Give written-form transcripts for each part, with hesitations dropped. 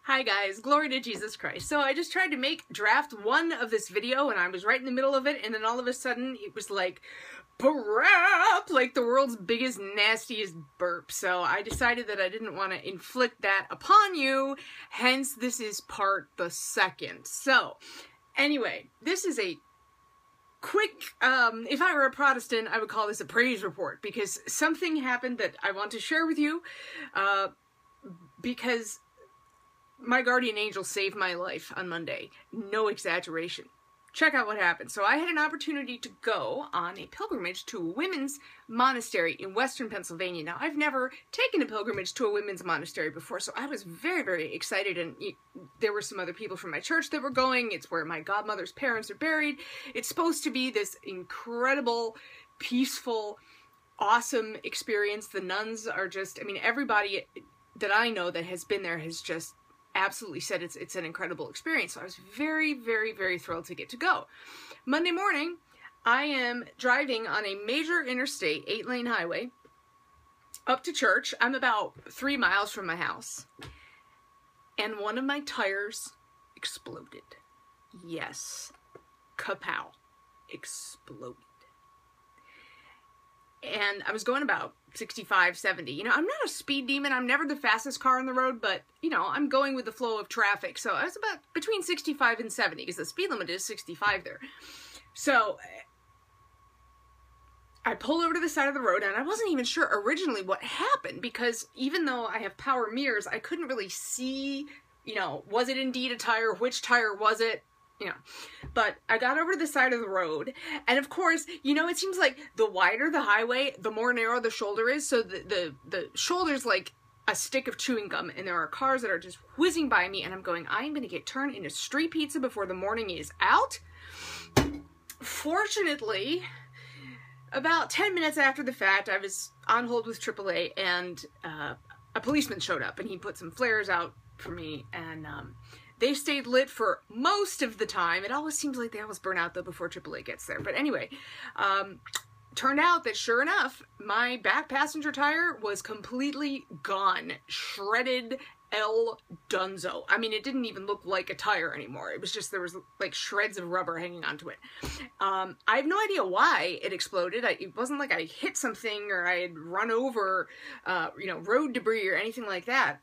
Hi guys, glory to Jesus Christ. So I just tried to make draft 1 of this video and I was right in the middle of it, and then all of a sudden it was like, burp, like the world's biggest, nastiest burp. So I decided that I didn't want to inflict that upon you, hence this is part the 2nd. So anyway, this is a quick, if I were a Protestant, I would call this a praise report, because something happened that I want to share with you, because my guardian angel saved my life on Monday. No exaggeration. Check out what happened. So I had an opportunity to go on a pilgrimage to a women's monastery in Western Pennsylvania. Now, I've never taken a pilgrimage to a women's monastery before, so I was very, very excited, and there were some other people from my church that were going. It's where my godmother's parents are buried. It's supposed to be this incredible, peaceful, awesome experience. The nuns are just, I mean, everybody that I know that has been there has just absolutely said it's an incredible experience. So I was very, very, very thrilled to get to go. Monday morning, I am driving on a major interstate, 8-lane highway, up to church. I'm about 3 miles from my house, and one of my tires exploded. Yes, kapow, exploded. And I was going about 65, 70. You know, I'm not a speed demon. I'm never the fastest car on the road, but, you know, I'm going with the flow of traffic. So I was about between 65 and 70, because the speed limit is 65 there. So I pull over to the side of the road, and I wasn't even sure originally what happened, because even though I have power mirrors, I couldn't really see, you know, was it indeed a tire? Which tire was it? You know, but I got over to the side of the road, and of course, you know, it seems like the wider the highway, the more narrow the shoulder is, so the shoulder's like a stick of chewing gum, and there are cars that are just whizzing by me, and I'm going, I'm going to get turned into street pizza before the morning is out. Fortunately, about 10 minutes after the fact, I was on hold with AAA, and a policeman showed up, and he put some flares out for me, and they stayed lit for most of the time. It always seems like they always burn out, though, before AAA gets there. But anyway, turned out that, sure enough, my back passenger tire was completely gone. Shredded El Dunzo. I mean, it didn't even look like a tire anymore. It was just, there was like shreds of rubber hanging onto it. I have no idea why it exploded. It wasn't like I hit something or I had run over, you know, road debris or anything like that.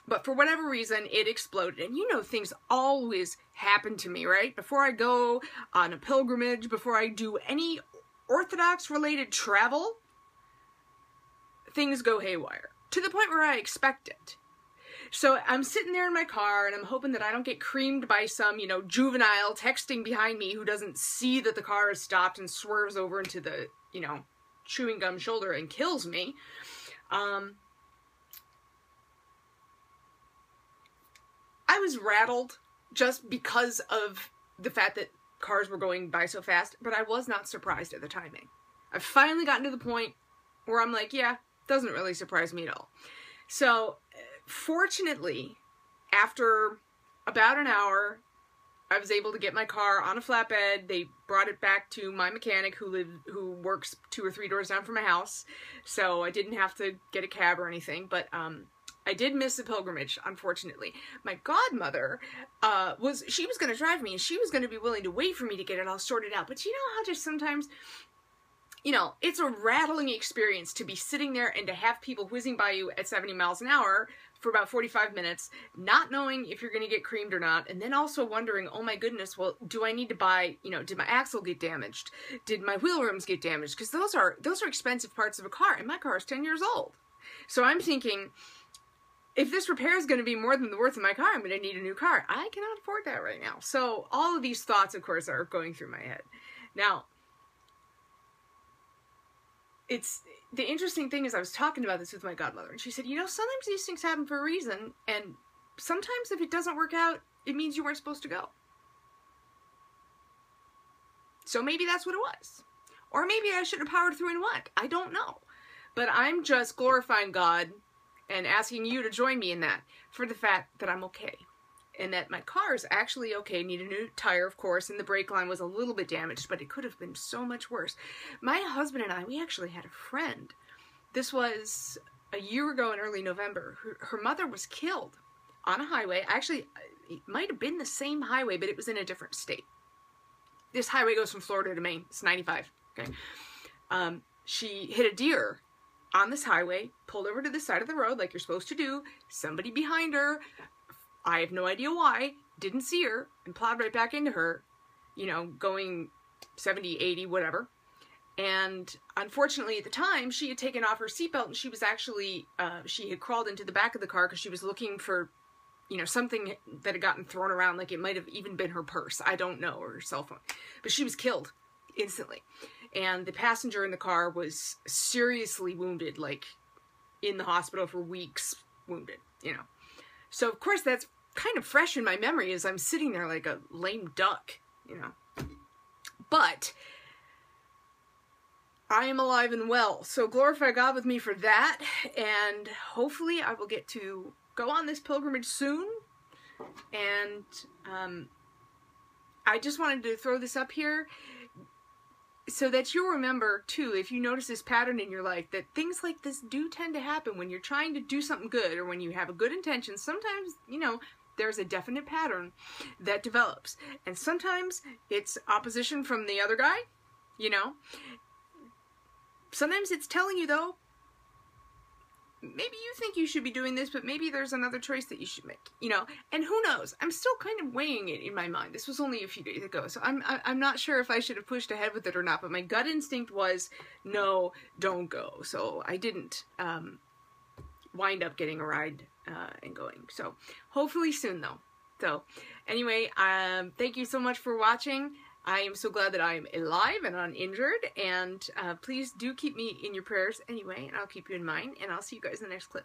But for whatever reason, it exploded. And you know, things always happen to me, right? Before I go on a pilgrimage, before I do any Orthodox-related travel, things go haywire. To the point where I expect it. So I'm sitting there in my car, and I'm hoping that I don't get creamed by some, you know, juvenile texting behind me who doesn't see that the car has stopped and swerves over into the, you know, chewing gum shoulder and kills me. I was rattled just because of the fact that cars were going by so fast, but I was not surprised at the timing. I've finally gotten to the point where I'm like, yeah, doesn't really surprise me at all. So, fortunately, after about an hour, I was able to get my car on a flatbed. They brought it back to my mechanic who works 2 or 3 doors down from my house, so I didn't have to get a cab or anything, but I did miss the pilgrimage, unfortunately. My godmother, she was going to drive me, and she was going to be willing to wait for me to get it all sorted out. But you know how just sometimes, you know, it's a rattling experience to be sitting there and to have people whizzing by you at 70 miles an hour for about 45 minutes, not knowing if you're going to get creamed or not, and then also wondering, oh my goodness, well, do I need to buy, you know, did my axle get damaged? Did my wheel rims get damaged? Because those are expensive parts of a car, and my car is 10 years old. So I'm thinking, if this repair is going to be more than the worth of my car, I'm going to need a new car. I cannot afford that right now. So all of these thoughts, of course, are going through my head. Now, the interesting thing is, I was talking about this with my godmother, and she said, you know, sometimes these things happen for a reason, and sometimes if it doesn't work out, it means you weren't supposed to go. So maybe that's what it was. Or maybe I should have powered through and went. I don't know. But I'm just glorifying God and asking you to join me in that, for the fact that I'm okay. And that my car is actually okay. Need a new tire, of course, and the brake line was a little bit damaged, but it could have been so much worse. My husband and I, we actually had a friend. This was a year ago in early November. Her mother was killed on a highway. Actually, it might have been the same highway, but it was in a different state. This highway goes from Florida to Maine. It's 95. Okay. She hit a deer on this highway, pulled over to the side of the road like you're supposed to do. Somebody behind her, I have no idea why, didn't see her and plowed right back into her, you know, going 70, 80, whatever. And unfortunately at the time, she had taken off her seatbelt and she was actually, she had crawled into the back of the car because she was looking for, you know, something that had gotten thrown around, like it might have even been her purse, I don't know, or her cell phone. But she was killed instantly. And the passenger in the car was seriously wounded, like in the hospital for weeks, wounded, you know. So of course that's kind of fresh in my memory as I'm sitting there like a lame duck, you know. But I am alive and well, so glorify God with me for that, and hopefully I will get to go on this pilgrimage soon. And I just wanted to throw this up here so that you'll remember too, if you notice this pattern in your life, that things like this do tend to happen when you're trying to do something good or when you have a good intention. Sometimes, you know, there's a definite pattern that develops, and sometimes it's opposition from the other guy, you know. Sometimes it's telling you, though, maybe you think you should be doing this, but maybe there's another choice that you should make, you know. And who knows? I'm still kind of weighing it in my mind. This was only a few days ago, so I'm not sure if I should have pushed ahead with it or not, but my gut instinct was, no, don't go. So I didn't wind up getting a ride and going. So hopefully soon, though. So anyway, thank you so much for watching. I am so glad that I am alive and uninjured, and please do keep me in your prayers anyway, and I'll keep you in mind, and I'll see you guys in the next clip.